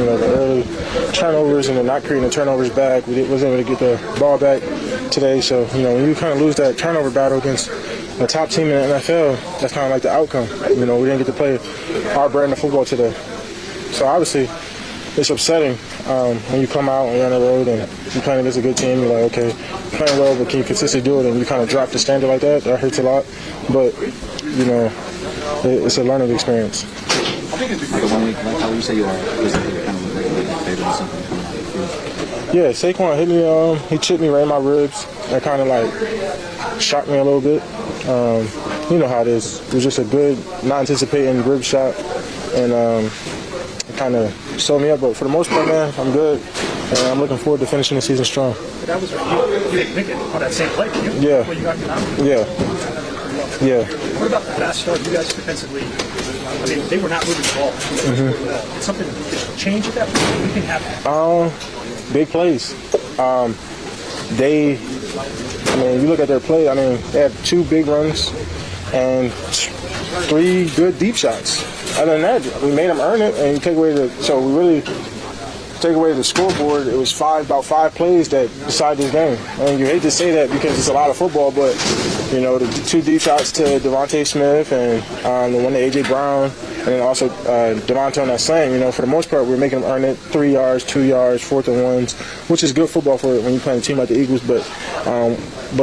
the early turnovers and then not creating the turnovers back. We wasn't able to get the ball back today. So, when you kind of lose that turnover battle against a top team in the NFL, that's kind of like the outcome. We didn't get to play our brand of football today. So, obviously, it's upsetting when you come out and you're on the road and you're playing against a good team. You're like, okay, playing well, but can you consistently do it? And you kind of drop the standard like that. That hurts a lot. But, it's a learning experience. Like 1 week, like how you say you are, is it kind of like favorite or something coming out of the field? Yeah, Saquon hit me. He chipped me right in my ribs. That kind of like shocked me a little bit. You know how it is. It was just a good, not anticipating rib shot, and it kind of sold me up. But for the most part, man, I'm good, and I'm looking forward to finishing the season strong. But that was you didn't pick it on that same play, did you? Yeah. When you got down? Yeah. What about the fast start? You guys defensively, I mean, they were not moving the ball. Did something change at that point? What do you think happened? Big plays. You look at their play, they had 2 big runs and 3 good deep shots. Other than that, we made them earn it, and you take away the scoreboard, it was about 5 plays that decided this game. And you hate to say that because it's a lot of football, but the 2 deep shots to Devontae Smith and the one to A.J. Brown, and then also Devontae on that slant. For the most part, we're making them earn it 3 yards, 2 yards, 4th and 1s, which is good football for when you're playing a team like the Eagles. But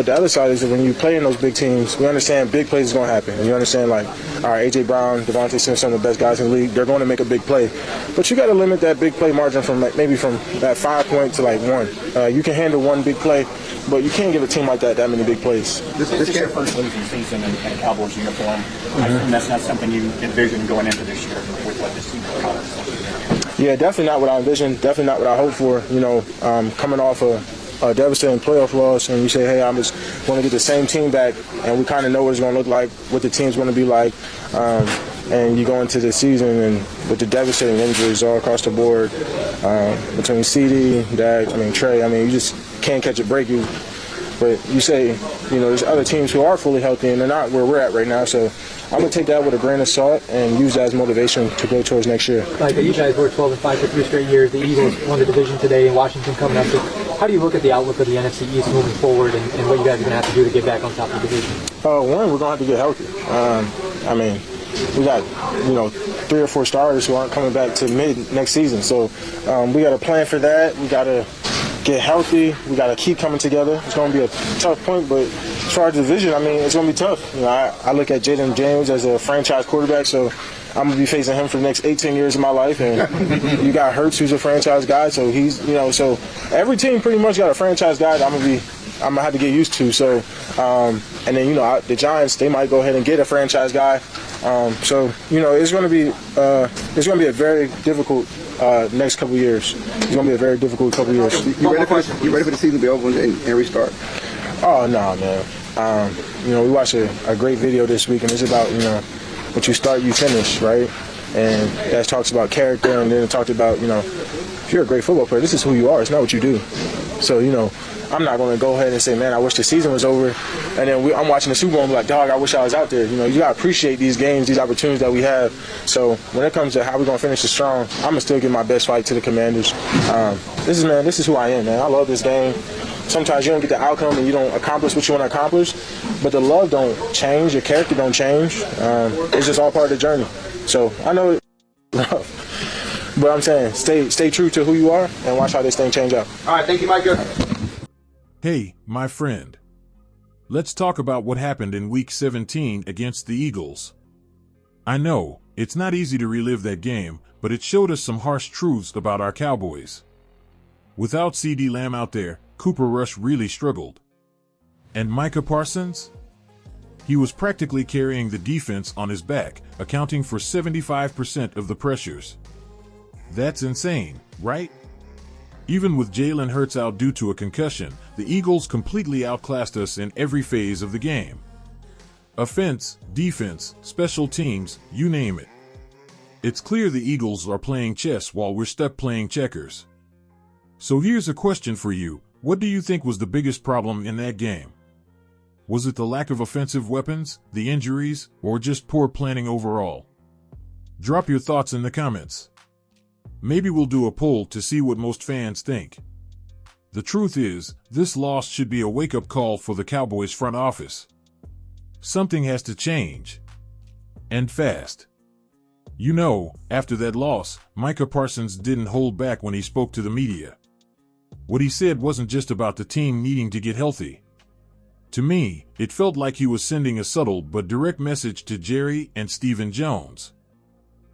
the other side is that when you play in those big teams, we understand big plays is going to happen. You understand, like, all right, A.J. Brown, Devontae Smith, some of the best guys in the league, they're going to make a big play. But you got to limit that big play margin from maybe from that 5 point to like 1. You can handle 1 big play, but you can't give a team like that many big plays. This is your first losing season in a Cowboys uniform, and that's not something you envisioned going into this year with what this team accomplished. Yeah, definitely not what I envisioned, definitely not what I hoped for. Coming off a devastating playoff loss, and you say, hey, I'm just going to get the same team back, and we kind of know what it's going to look like, what the team's going to be like. And you go into the season and with the devastating injuries all across the board, between ceedee, Dak, Trey, you just can't catch a break. But you say, there's other teams who are fully healthy and they're not where we're at right now. So I'm going to take that with a grain of salt and use that as motivation to go towards next year. Micah, you guys were 12-5 for 3 straight years. The Eagles won the division today and Washington coming up. So how do you look at the outlook of the NFC East moving forward and what you guys are going to have to do to get back on top of the division? One, we're going to have to get healthy. We got, 3 or 4 starters who aren't coming back to mid next season. So we got to plan for that. We got to get healthy. We got to keep coming together. It's going to be a tough point, but as far as the division, it's going to be tough. I look at Jaden James as a franchise quarterback, so I'm going to be facing him for the next 18 years of my life. And you got Hurts, who's a franchise guy, so he's, so every team pretty much got a franchise guy that I'm going to have to get used to. So, and then, the Giants, they might go ahead and get a franchise guy. It's going to be a very difficult next couple of years. It's going to be a very difficult couple of years. You ready for the season to be over and restart? Oh, no, man. We watched a great video this week, and it's about, what you start, you finish, right? And that talks about character, and then it talked about, if you're a great football player, this is who you are. It's not what you do. So, I'm not going to go ahead and say, man, I wish the season was over. And then I'm watching the Super Bowl and be like, dog, I wish I was out there. You got to appreciate these games, these opportunities that we have. So when it comes to how we're going to finish it strong, I'm going to still give my best fight to the Commanders. This is who I am, man. I love this game. Sometimes you don't get the outcome and you don't accomplish what you want to accomplish, but the love don't change, your character don't change. It's just all part of the journey. So I know it's rough, but I'm saying stay true to who you are and watch how this thing change out. All right, thank you, Micah. Hey, my friend. Let's talk about what happened in Week 17 against the Eagles. I know, it's not easy to relive that game, but it showed us some harsh truths about our Cowboys. Without CeeDee Lamb out there, Cooper Rush really struggled. And Micah Parsons? He was practically carrying the defense on his back, accounting for 75% of the pressures. That's insane, right? Even with Jalen Hurts out due to a concussion, the Eagles completely outclassed us in every phase of the game. Offense, defense, special teams, you name it. It's clear the Eagles are playing chess while we're stuck playing checkers. So here's a question for you. What do you think was the biggest problem in that game? Was it the lack of offensive weapons, the injuries, or just poor planning overall? Drop your thoughts in the comments. Maybe we'll do a poll to see what most fans think. The truth is, this loss should be a wake-up call for the Cowboys front office. Something has to change. And fast. You know, after that loss, Micah Parsons didn't hold back when he spoke to the media. What he said wasn't just about the team needing to get healthy. To me, it felt like he was sending a subtle but direct message to Jerry and Stephen Jones.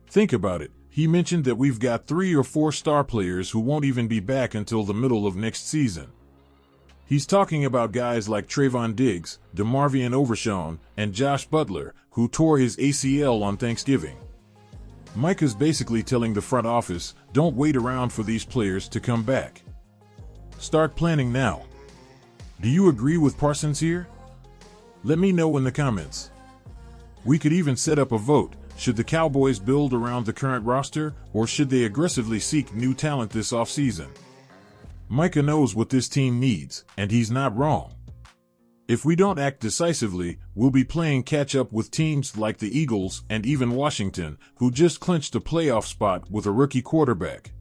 Think about it. He mentioned that we've got 3 or 4 star players who won't even be back until the middle of next season. He's talking about guys like Trayvon Diggs, DeMarvion Overshown, and Josh Butler, who tore his ACL on Thanksgiving. Micah's basically telling the front office, don't wait around for these players to come back. Start planning now. Do you agree with Parsons here? Let me know in the comments. We could even set up a vote. Should the Cowboys build around the current roster, or should they aggressively seek new talent this offseason? Micah knows what this team needs, and he's not wrong. If we don't act decisively, we'll be playing catch-up with teams like the Eagles and even Washington, who just clinched a playoff spot with a rookie quarterback.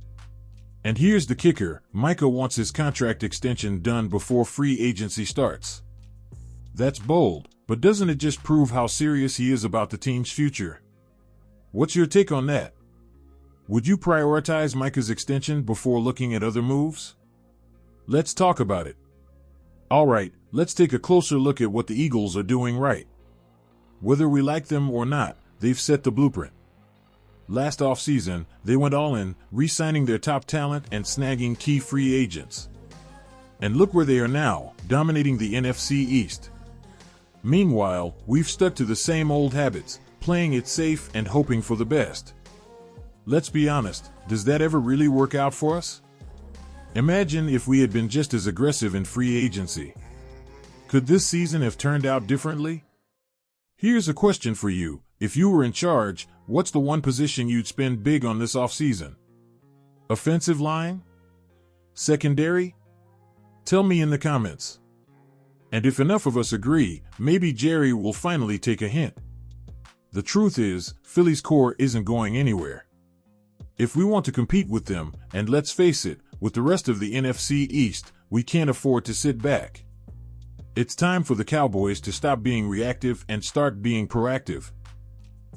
And here's the kicker, Micah wants his contract extension done before free agency starts. That's bold, but doesn't it just prove how serious he is about the team's future? What's your take on that? Would you prioritize Micah's extension before looking at other moves? Let's talk about it. Alright, let's take a closer look at what the Eagles are doing right. Whether we like them or not, they've set the blueprint. Last offseason, they went all in, re-signing their top talent and snagging key free agents. And look where they are now, dominating the NFC East. Meanwhile, we've stuck to the same old habits, playing it safe and hoping for the best. Let's be honest, does that ever really work out for us? Imagine if we had been just as aggressive in free agency. Could this season have turned out differently? Here's a question for you. If you were in charge, what's the one position you'd spend big on this offseason? Offensive line? Secondary? Tell me in the comments. And if enough of us agree, maybe Jerry will finally take a hint. The truth is, Philly's core isn't going anywhere. If we want to compete with them, and let's face it, with the rest of the NFC East, we can't afford to sit back. It's time for the Cowboys to stop being reactive and start being proactive.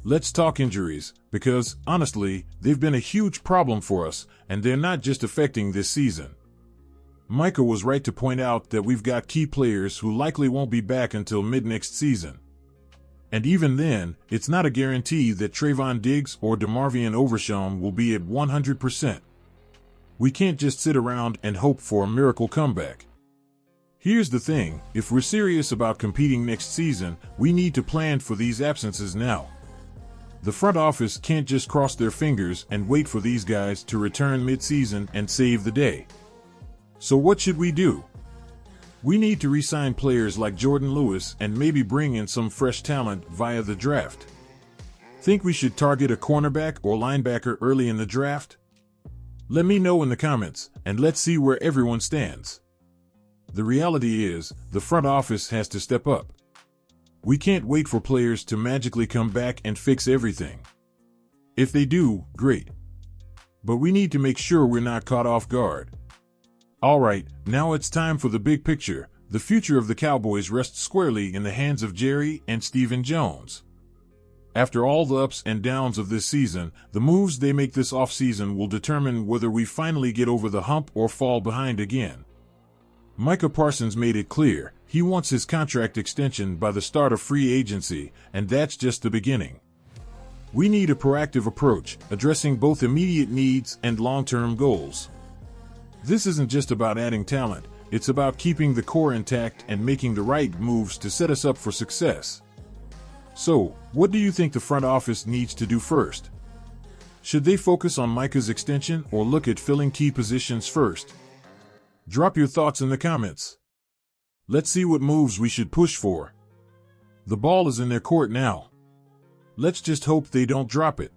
Let's talk injuries, because, honestly, they've been a huge problem for us, and they're not just affecting this season. Micah was right to point out that we've got key players who likely won't be back until mid-next season. And even then, it's not a guarantee that Trayvon Diggs or DeMarvion Overshown will be at 100%. We can't just sit around and hope for a miracle comeback. Here's the thing, if we're serious about competing next season, we need to plan for these absences now. The front office can't just cross their fingers and wait for these guys to return mid-season and save the day. So what should we do? We need to re-sign players like Jordan Lewis and maybe bring in some fresh talent via the draft. Think we should target a cornerback or linebacker early in the draft? Let me know in the comments, and let's see where everyone stands. The reality is, the front office has to step up. We can't wait for players to magically come back and fix everything. If they do, great. But we need to make sure we're not caught off guard. Alright, now it's time for the big picture. The future of the Cowboys rests squarely in the hands of Jerry and Stephen Jones. After all the ups and downs of this season, the moves they make this offseason will determine whether we finally get over the hump or fall behind again. Micah Parsons made it clear, he wants his contract extension by the start of free agency, and that's just the beginning. We need a proactive approach, addressing both immediate needs and long-term goals. This isn't just about adding talent, it's about keeping the core intact and making the right moves to set us up for success. So, what do you think the front office needs to do first? Should they focus on Micah's extension or look at filling key positions first? Drop your thoughts in the comments. Let's see what moves we should push for. The ball is in their court now. Let's just hope they don't drop it.